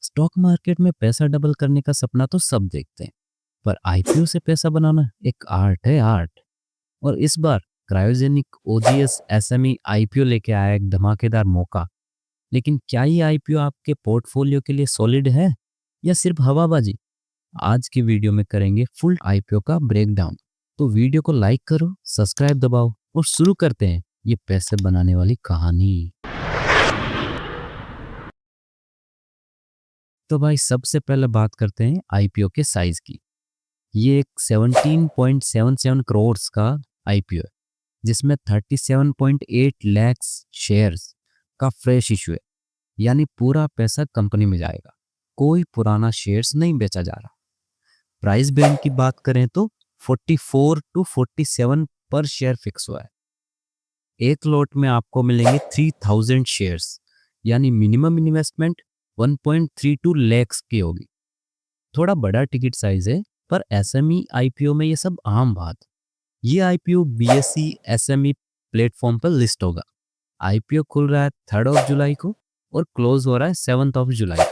Stock market में पैसा double करने का सपना तो सब देखते हैं, पर आईपीओ से पैसा बनाना एक आर्ट है, आर्ट। और इस बार क्रायोजेनिक ओजीएस एसएमई आईपीओ लेके आया एक धमाकेदार मौका। लेकिन क्या ये आईपीओ आपके पोर्टफोलियो के लिए सॉलिड है या सिर्फ हवाबाजी? आज की वीडियो में करेंगे फुल आईपीओ का ब्रेकडाउन। तो वीडियो को लाइक करो, सब्सक्राइब दबाओ और शुरू करते हैं ये पैसे बनाने वाली कहानी। तो भाई सबसे पहले बात करते हैं आईपीओ के साइज की। ये एक 17.77 करोड़ का आईपीओ है, जिसमें 37.8 लाख शेयर्स का फ्रेश इशू है, यानी पूरा पैसा कंपनी में जाएगा, कोई पुराना शेयर्स नहीं बेचा जा रहा। प्राइस बैंड की बात करें तो 44 टू 47 पर शेयर फिक्स हुआ है। एक लॉट में आपको मिलेंगे 3000 शेयर्स, यानी मिनिमम इन्वेस्टमेंट 1.32 लाख की होगी। थोड़ा बड़ा टिकट साइज है, पर एसएमई आईपीओ में ये सब आम बात। ये आईपीओ बीएसई एसएमई प्लेटफॉर्म पर लिस्ट होगा। आईपीओ खुल रहा है 3 जुलाई को और क्लोज हो रहा है 7 जुलाई।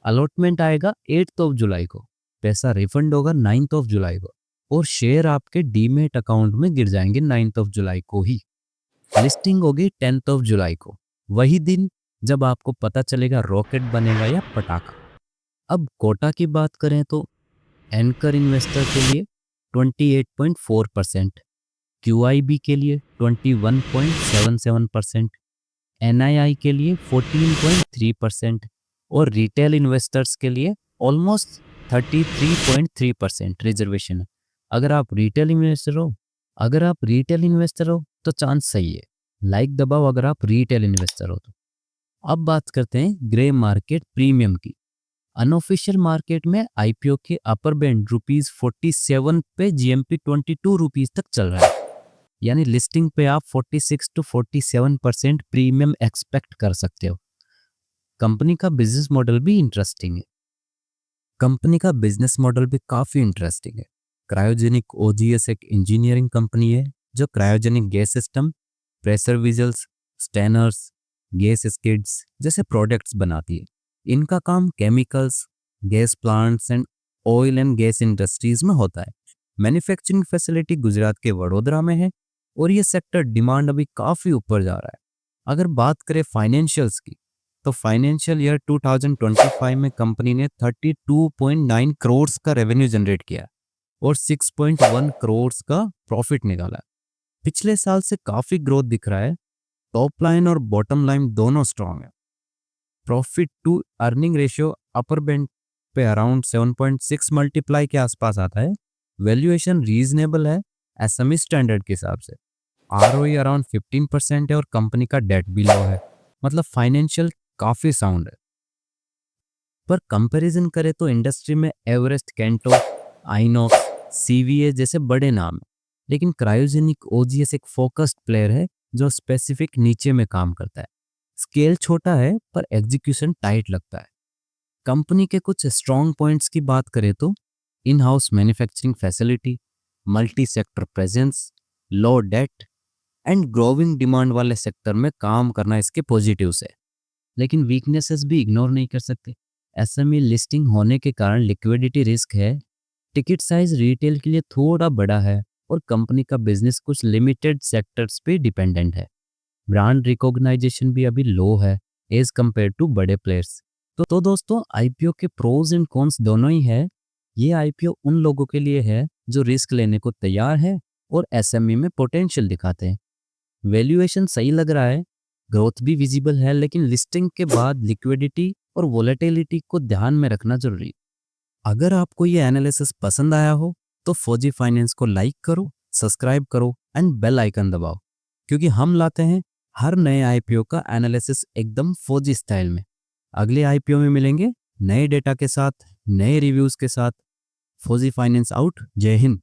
अलॉटमेंट आएगा 8 जुलाई को, पैसा रिफंड होगा 9 जुलाई को और शेयर आपके डीमेट अकाउंट में गिर जाएंगे 9 जुलाई को ही। लिस्टिंग होगी 10 जुलाई को, वही दिन जब आपको पता चलेगा रॉकेट बनेगा या पटाखा। अब कोटा की बात करें तो एंकर इन्वेस्टर के लिए 28.4%, क्यूआईबी के लिए 21.77%, एनआईआई के लिए 14.3% और रिटेल इन्वेस्टर्स के लिए ऑलमोस्ट 33.3% रिजर्वेशन है। अगर आप रिटेल इन्वेस्टर हो तो चांस सही है, लाइक दबाओ अगर आप रिटेल इन्वेस्टर हो तो। अब बात करते हैं ग्रे मार्केट प्रीमियम की। अनऑफिशियल मार्केट में आईपीओ के अपर बैंड ₹47 पे जीएमपी 22 रुपीज तक चल रहा है, यानी लिस्टिंग पे आप 46 टू 47% प्रीमियम एक्सपेक्ट कर सकते हो। कंपनी का बिजनेस मॉडल भी काफी इंटरेस्टिंग है। क्रायोजेनिक ओजीएस एक इंजीनियरिंग कंपनी है जो cryogenic gas system, pressure vessels, strainers, gas skids जैसे प्रोडक्ट्स बनाती है। इनका काम chemicals, gas plants and oil and gas industries में होता है। मैन्युफैक्चरिंग फैसिलिटी गुजरात के वडोदरा में है और ये सेक्टर डिमांड अभी काफी ऊपर जा रहा है। अगर बात करें फाइनेंशियल्स की, तो फाइनेंशियल ईयर 2025 में कंपनी ने 32.9 करोड़ का रेवेन्यू जनरेट किया और 6.1 करोड़ का प्रॉफिट निकाला। पिछले साल से काफी ग्रोथ दिख रहा है। टॉप लाइन और बॉटम लाइन दोनों स्ट्रांग है। Profit to earning ratio upper band पे अराउंड 7.6 मल्टीप्लाई के आसपास आता है। वैल्यूएशन रीजनेबल है एसएमई स्टैंडर्ड के हिसाब से। आरओई अराउंड 15% है और कंपनी का डेट भी लो है, मतलब फाइनेंशियल काफी साउंड है। पर कंपैरिजन करें तो इंडस्ट्री में एवरेस्ट, कैंटो, आइनॉक्स, सीवीए जैसे बड़े नाम है, लेकिन क्रायोजेनिक ओजीएस एक फोकस्ड प्लेयर है जो स्पेसिफिक नीचे में काम करता है। स्केल छोटा है पर एग्जीक्यूशन टाइट लगता है। कंपनी के कुछ स्ट्रॉन्ग पॉइंट्स की बात करें तो in house manufacturing facility, multi sector presence, low debt and growing demand वाले सेक्टर में काम करना इसके पॉजिटिव्स है। लेकिन वीकनेसेस भी इग्नोर नहीं कर सकते। एसएमई लिस्टिंग होने के कारण लिक्विडिटी रिस्क है, टिकट साइज रिटेल के लिए थोड़ा बड़ा है और कंपनी का बिजनेस कुछ लिमिटेड सेक्टर्स पे डिपेंडेंट है। ब्रांड रिकॉग्नाइजेशन भी अभी लो है एज कंपेयर टू बड़े प्लेयर्स। तो दोस्तों, आईपीओ के प्रोज एंड कॉन्स दोनों ही है। ये आईपीओ उन लोगों के लिए है जो रिस्क लेने को तैयार है और एसएमई में पोटेंशियल दिखाते हैं। वैल्यूएशन सही लग रहा है, ग्रोथ भी विजिबल है, लेकिन लिस्टिंग के बाद लिक्विडिटी और वोलेटिलिटी को ध्यान में रखना जरूरी। अगर आपको ये एनालिसिस पसंद आया हो तो फौजी फाइनेंस को लाइक करो, सब्सक्राइब करो एंड बेल आइकन दबाओ, क्योंकि हम लाते हैं हर नए आईपीओ का एनालिसिस एकदम फौजी स्टाइल में। अगले आईपीओ में मिलेंगे नए डेटा के साथ, नए रिव्यूज के साथ। फौजी फाइनेंस आउट। जय हिंद।